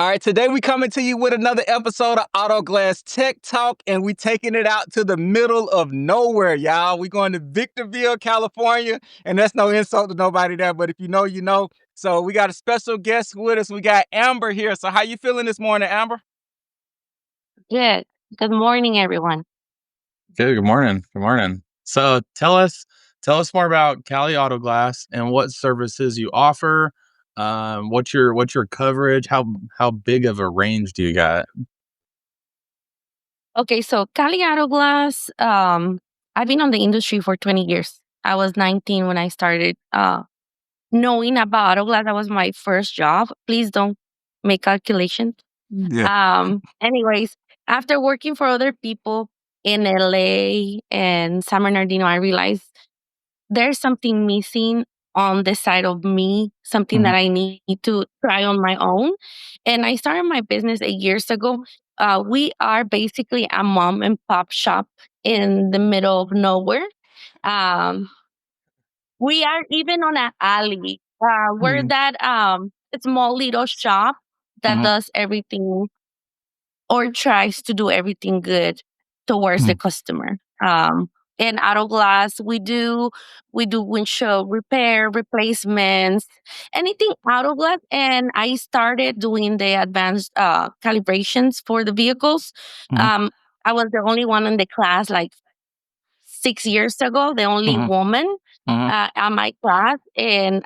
right, today we coming to you with another episode of Autoglass Tech Talk, and we taking it out to the middle of nowhere, y'all. We going to Victorville, California, and that's no insult to nobody there, but if you know, you know. So we got a special guest with us. We got Amber here. So how you feeling this morning, Amber? Good. Good morning, everyone. Good morning. Good morning. So tell us more about Cali Auto Glass and what services you offer. What's your coverage? How big of a range do you got? Okay, so Cali Auto Glass, I've been on the industry for 20 years. I was 19 when I started knowing about Auto Glass. That was my first job. Please don't make calculations. Yeah. Anyways, after working for other people in LA and San Bernardino, I realized there's something missing on the side of me, something Mhm. that I need to try on my own. And I started my business 8 years ago. We are basically a mom and pop shop in the middle of nowhere. Um, we are even on an alley. We're Mhm. that small little shop that Mhm. does everything or tries to do everything good towards the Mhm. customer. In Auto Glass, we do windshield repair, replacements, anything Auto Glass. And I started doing the advanced calibrations for the vehicles. Mhm. Um, I was the only one in the class, like 6 years ago, the only Mhm. woman Mhm. at my class, and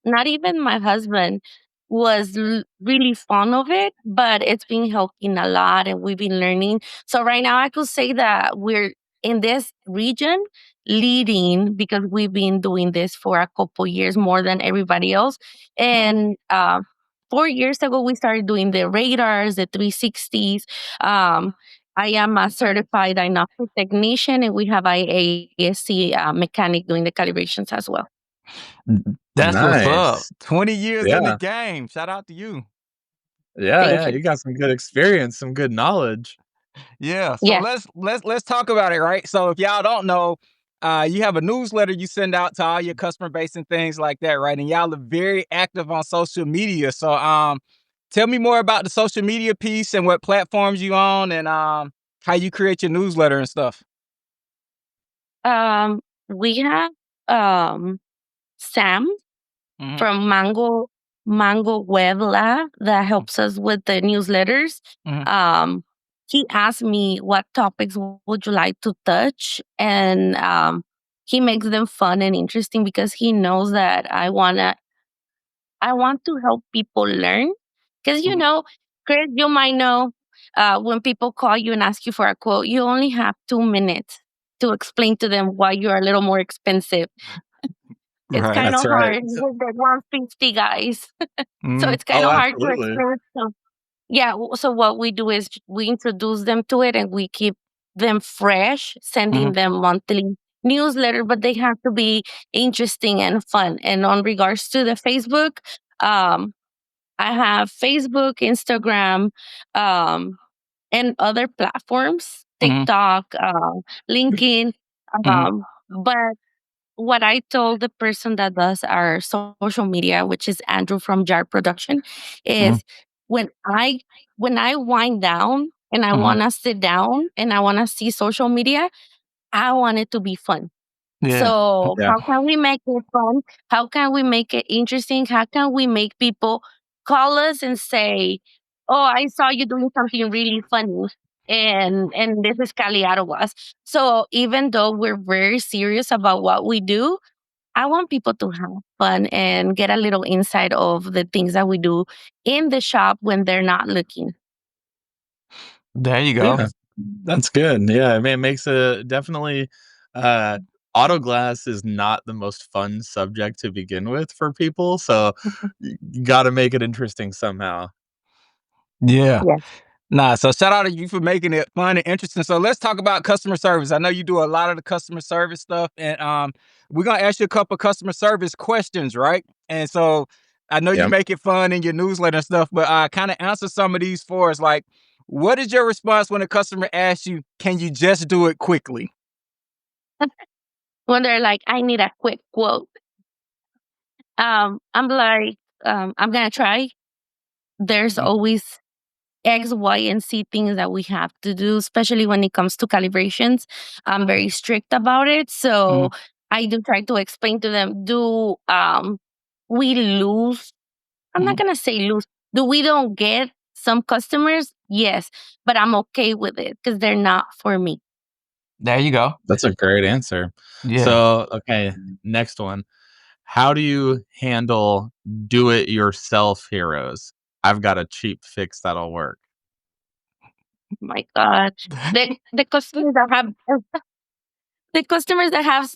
not even my husband was really fond of it, but it's been helping a lot, and we've been learning. So right now, I could say that we're in this region leading because we've been doing this for a couple years more than everybody else. And 4 years ago, we started doing the radars, the 360s. I am a certified diagnostic technician, and we have a AGSC mechanic doing the calibrations as well. That's what's up. Nice. 20 years in the Yeah. game. Shout out to you. Yeah, Thank yeah. you. You got some good experience, some good knowledge. Yeah, so Yeah. let's talk about it, right? So if y'all don't know, you have a newsletter you send out to all your customer base and things like that, right? And y'all are very active on social media. So tell me more about the social media piece and what platforms you on and how you create your newsletter and stuff. We have Sam Hmm. from Mango Web Lab that helps us with the newsletters. Hmm. Um, he asked me what topics would you like to touch, and he makes them fun and interesting because he knows that I want to help people learn. Because Chris, you might know when people call you and ask you for a quote, you only have 2 minutes to explain to them why you're a little more expensive. It's Right. kind That's of right. hard with the 150 guys. So Hmm. it's kind Oh, of hard to absolutely. explain. So yeah, so what we do is we introduce them to it and we keep them fresh, Hmm. sending them monthly newsletter, but they have to be interesting and fun. And on regards to the Facebook, um, I have Facebook, Instagram, um, and other platforms, Hmm. TikTok, LinkedIn. Hmm. But what I told the person that does our social media, which is Andrew from Jar Production, Hmm. is when I when I wind down and I Hmm. want to sit down and I want to see social media, I want it to be fun. Yeah. So Yeah. how can we make it fun? How can we make it interesting? How can we make people call us and say, "Oh, I saw you doing something really funny," and this is Cali Auto Glass. So even though we're very serious about what we do, I want people to have fun and get a little insight of the things that we do in the shop when they're not looking. There you go. Yeah. That's good. Yeah. I mean, it makes a definitely uh auto glass is not the most fun subject to begin with for people. So you gotta make it interesting somehow. Yeah. Yes. Nah, so shout out to you for making it fun and interesting. So let's talk about customer service. I know you do a lot of the customer service stuff, and we're gonna ask you a couple customer service questions, right? And so I know you Yeah. make it fun in your newsletter and stuff, but kind of answer some of these for us. Like, what is your response when a customer asks you, "Can you just do it quickly?" When they're like, I need a quick quote. I'm like, I'm gonna try. there's always X, Y, and Z things that we have to do, especially when it comes to calibrations. I'm very strict about it. So I do try to explain to them, do we lose? I'm not gonna say lose. Do we don't get some customers? Yes, but I'm okay with it because they're not for me. There you go. That's a great answer. Yeah. So, okay, next one. How do you handle do-it-yourself heroes? I've got a cheap fix that'll work. My God, the customers that have the customers that have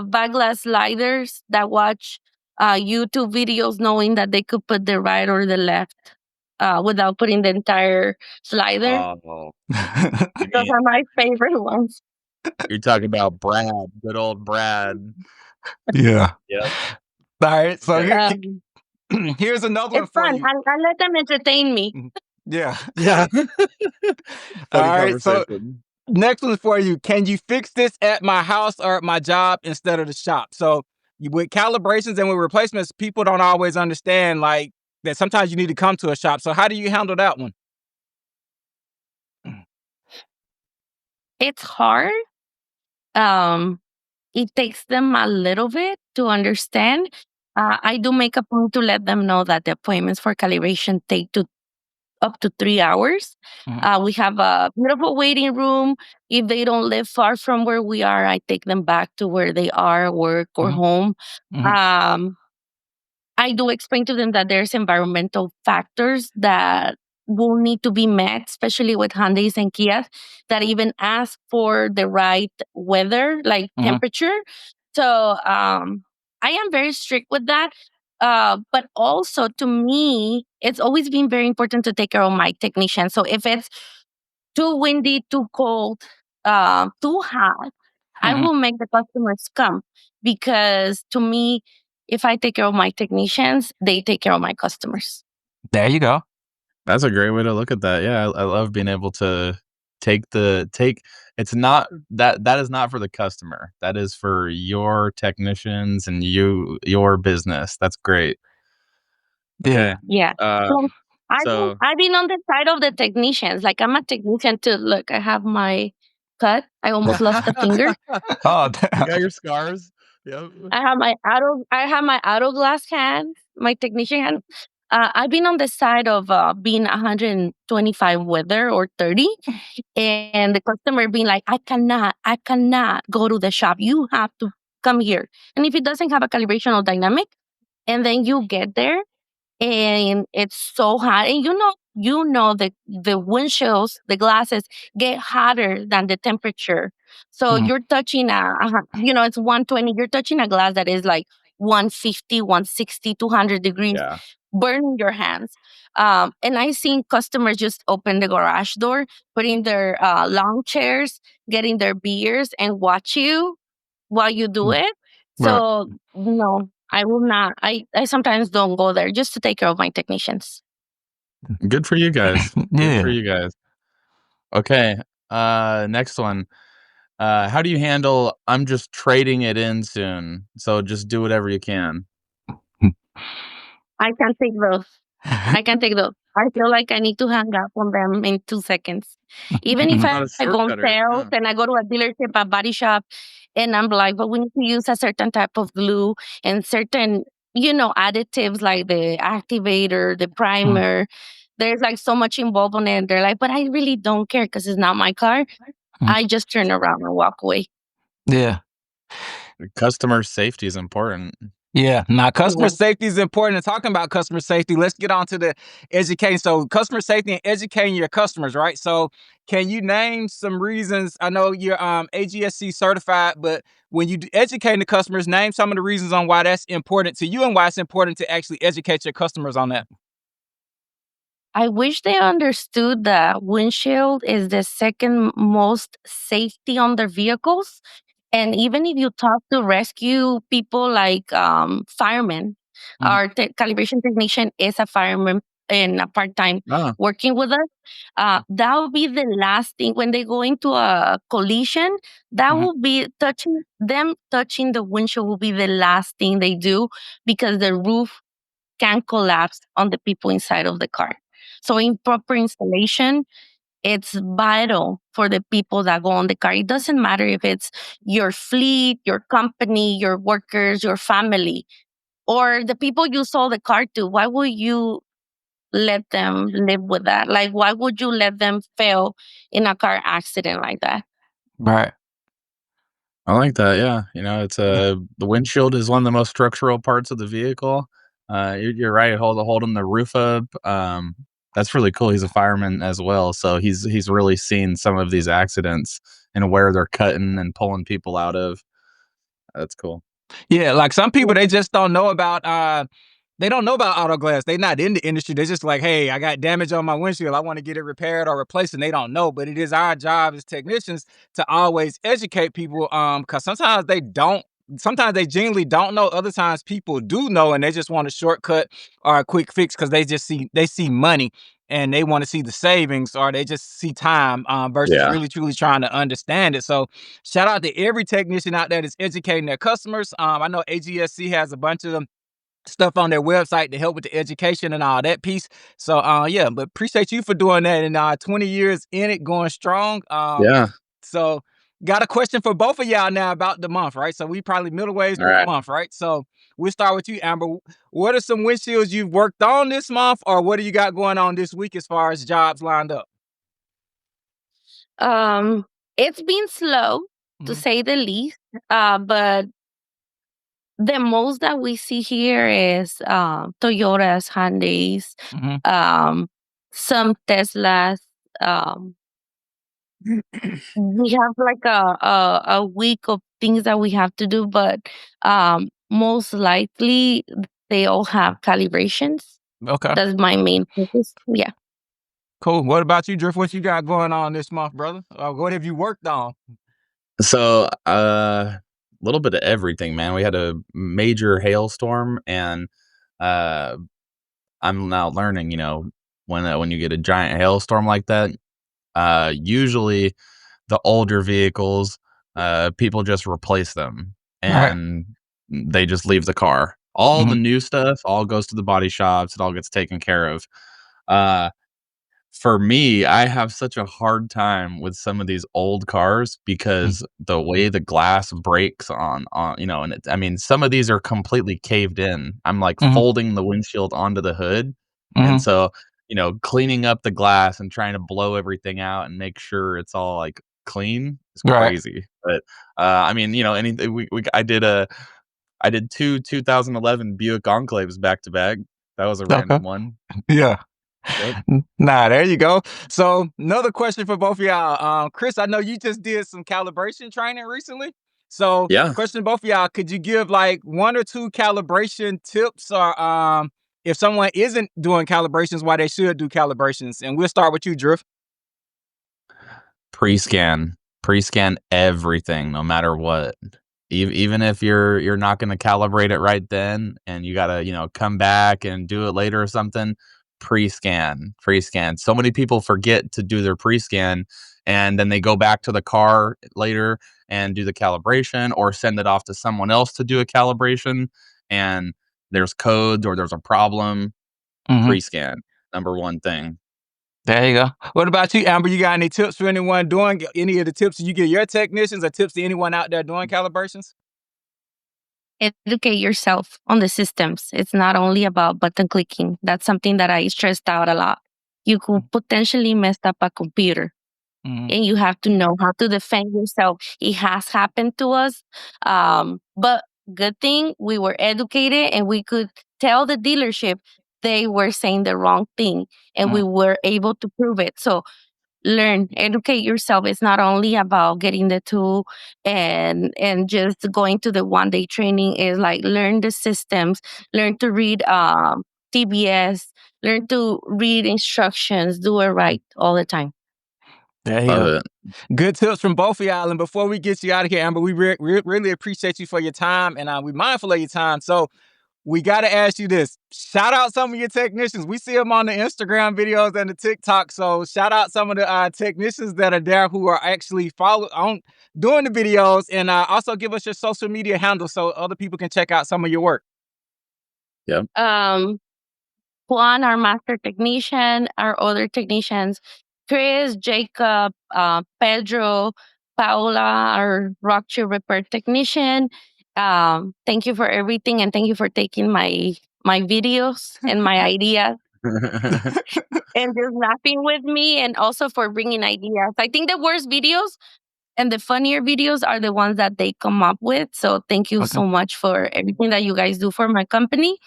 backglass sliders that watch YouTube videos, knowing that they could put the right or the left without putting the entire slider. Oh, you Those mean are my favorite ones. you're talking about Brad, good old Brad. Yeah. Yep. All right. So Okay. here's another one It's for fun. you. I let them entertain me. Yeah. Yeah. All Funny right. So conversation. next one for you. Can you fix this at my house or at my job instead of the shop? So with calibrations and with replacements, people don't always understand like that sometimes you need to come to a shop. So how do you handle that one? It's hard. Um, it takes them a little bit to understand. I do make a point to let them know that the appointments for calibration take up to 3 hours. Mhm. We have a beautiful waiting room. If they don't live far from where we are, I take them back to where they are, work or Mhm. home. Mhm. Um, I do explain to them that there's environmental factors that will need to be met, especially with Hyundais and Kias that even ask for the right weather, like Mhm. temperature. So I am very strict with that. But also to me, it's always been very important to take care of my technicians. So if it's too windy, too cold, too hot, I Mhm. will make the customers come because to me, if I take care of my technicians, they take care of my customers. There you go. That's a great way to look at that. Yeah, I love being able to take it's not that is not for the customer. That is for your technicians and your business. That's great. Okay. Yeah. Yeah. Uh, So so I've been on the side of the technicians. Like I'm a technician too. Look, I have my cut. I almost lost a finger. Oh, you got your scars? Yep. I have my Autoglass hand, my technician hand. I've been on the side of being 125 weather or 30, and the customer being like, I cannot go to the shop. You have to come here. And if it doesn't have a calibration or dynamic, and then you get there and it's so hot, and you know that the windshields, the glasses get hotter than the temperature. So Mhm. you're touching it's 120, you're touching a glass that is like 150, 160, 200 degrees, Yeah. burning your hands. And I seen customers just open the garage door, putting their lawn chairs, getting their beers, and watch you while you do Mm. it. Right. So no, I will not. I sometimes don't go there just to take care of my technicians. Good for you guys. Good for Yeah. you guys. Okay. Next one. How do you handle I'm just trading it in soon, so just do whatever you can? I can take those. I can take those. I feel like I need to hang up on them in 2 seconds. Even if Not a I go on shortcutter. sales Huh. and I go to a dealership, a body shop, and I'm like, but we need to use a certain type of glue and certain, additives like the activator, the Mm. primer. There's like so much involved on it. They're like, but I really don't care because it's not my car. Mm. I just turn around and walk away. Yeah. Customer safety is important. Yeah. Now, customer Yeah. safety is important. And talking about customer safety, let's get on to the educating. So, customer safety and educating your customers, right? So, can you name some reasons? I know you're AGSC certified, but when you educating the customers, name some of the reasons on why that's important to you and why it's important to actually educate your customers on that. I wish they understood that windshield is the second most safety on their vehicles. And even if you talk to rescue people like firemen, Mhm. our calibration technician is a fireman and a part time Ah, working with us. That will be the last thing when they go into a collision. That Mhm. will be touching the windshield will be the last thing they do because the roof can collapse on the people inside of the car. So in proper installation, it's vital for the people that go on the car. It doesn't matter if it's your fleet, your company, your workers, your family, or the people you sold the car to. Why would you let them live with that? Like, why would you let them fail in a car accident like that? Right. I like that, yeah. You know, it's the windshield is one of the most structural parts of the vehicle. You're right, holding the roof up. That's really cool. He's a fireman as well, so he's really seen some of these accidents and where they're cutting and pulling people out of. That's cool. Yeah, like some people they just don't know about they don't know about auto glass. They not in the industry. They're just like, hey, I got damage on my windshield. I want to get it repaired or replaced, and they don't know. But it is our job as technicians to always educate people. Because sometimes they don't. Sometimes they genuinely don't know. Other times people do know, and they just want a shortcut or a quick fix because they see money and they want to see the savings, or they just see time versus Yeah. really truly trying to understand it. So shout out to every technician out there that's educating their customers. I know AGSC has a bunch of them stuff on their website to help with the education and all that piece. So yeah, but appreciate you for doing that, and 20 years in it, going strong. Yeah. So got a question for both of y'all now about the month, right? So we probably middle ways through the Alright. month, right? So we'll start with you, Amber. What are some windshields you've worked on this month, or what do you got going on this week as far as jobs lined up? Um, it's been slow to Hmm. say the least, but the most that we see here is Toyotas, Hyundais, Hmm. um, some Teslas. Um, we have like a week of things that we have to do, but most likely they all have calibrations. Okay, That's my main focus. Yeah. cool. What about you, Drift? What you got going on this month, brother? What have you worked on? So, a little bit of everything, man. We had a major hailstorm, and uh, I'm now learning, when you get a giant hailstorm like that, usually the older vehicles, people just replace them Right. and they just leave the car. All Hmm. the new stuff all goes to the body shops. It all gets taken care of. Uh, for me, I have such a hard time with some of these old cars because the way the glass breaks and I mean, some of these are completely caved in. I'm like Hmm. folding the windshield onto the hood. And Hmm. so, cleaning up the glass and trying to blow everything out and make sure it's all like clean is Right. crazy. But I mean, anything I did two 2011 Buick Enclaves back to back. That was a Okay. random one. Yeah. Yep. Nah, there you go. So another question for both of y'all. Chris, I know you just did some calibration training recently. So Yeah. question to both of y'all, could you give like one or two calibration tips, or if someone isn't doing calibrations, why they should do calibrations? And we'll start with you, Drift. Pre-scan. Pre-scan everything no matter what. Even if you're not gonna calibrate it right then and you gotta, come back and do it later or something, pre-scan, pre-scan. So many people forget to do their pre-scan, and then they go back to the car later and do the calibration or send it off to someone else to do a calibration, and there's codes or there's a problem. Hmm. Pre-scan, number 1 thing. There you go. What about you, Amber? You got any tips for anyone doing any of the tips you give your technicians, or tips to anyone out there doing calibrations? Educate yourself on the systems. It's not only about button clicking. That's something that I stressed out a lot. You could potentially mess up a computer Hmm. and you have to know how to defend yourself. It has happened to us. But good thing we were educated and we could tell the dealership they were saying the wrong thing and we were able to prove it. So learn, educate yourself. It's not only about getting the tool and just going to the 1 day training. Is like learn the systems, learn to read TBS, learn to read instructions, do it right all the time. There you Love go. it. Good tips from both of y'all. And before we get you out of here, Amber, we really appreciate you for your time, and we're mindful of your time. So we got to ask you this. Shout out some of your technicians. We see them on the Instagram videos and the TikTok. So shout out some of the technicians that are there who are actually doing the videos, and also give us your social media handle so other people can check out some of your work. Yep. Um, Juan, our master technician, our other technicians, Chris, Jacob, Pedro, Paula, our rock chip repair technician. Thank you for everything, and thank you for taking my videos and my ideas and just laughing with me, and also for bringing ideas. I think the worst videos and the funnier videos are the ones that they come up with. So thank you Okay. so much for everything that you guys do for my company.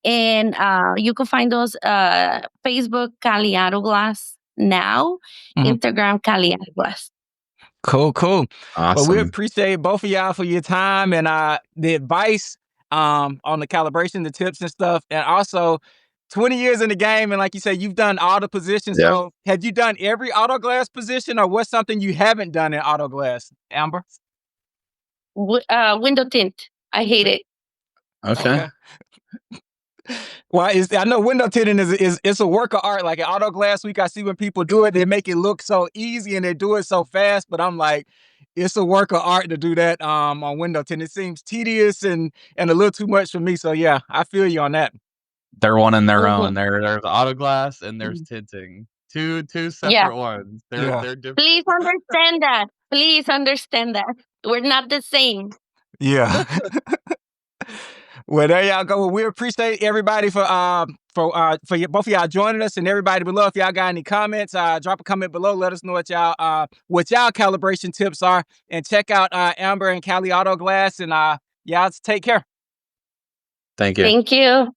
And you can find those Facebook Cali Auto Glass now, Mhm. Instagram Cali Auto Glass. Cool, cool. Well, we Awesome. appreciate both of y'all for your time and the advice on the calibration, the tips and stuff. And also 20 years in the game, and like you said, you've done all the positions. Yep. So have you done every auto glass position, or what's something you haven't done in auto glass, Amber? Window tint. I hate it. Okay. Okay. Well, I know window tinting is it's a work of art. Like at Auto Glass Week, I see when people do it, they make it look so easy and they do it so fast. But I'm like, it's a work of art to do that on window tint. It seems tedious and a little too much for me. So yeah, I feel you on that. They're one in their Mhm. own. There's Autoglass and there's Mhm. tinting. Two Yeah. separate ones. Yeah, They're different. Please understand that. Please understand that. We're not the same. yeah. Well, there y'all go. Well, we appreciate everybody for both of y'all joining us, and everybody below. If y'all got any comments, drop a comment below. Let us know what y'all calibration tips are, and check out Amber and Cali Auto Glass. And y'all take care. Thank you. Thank you.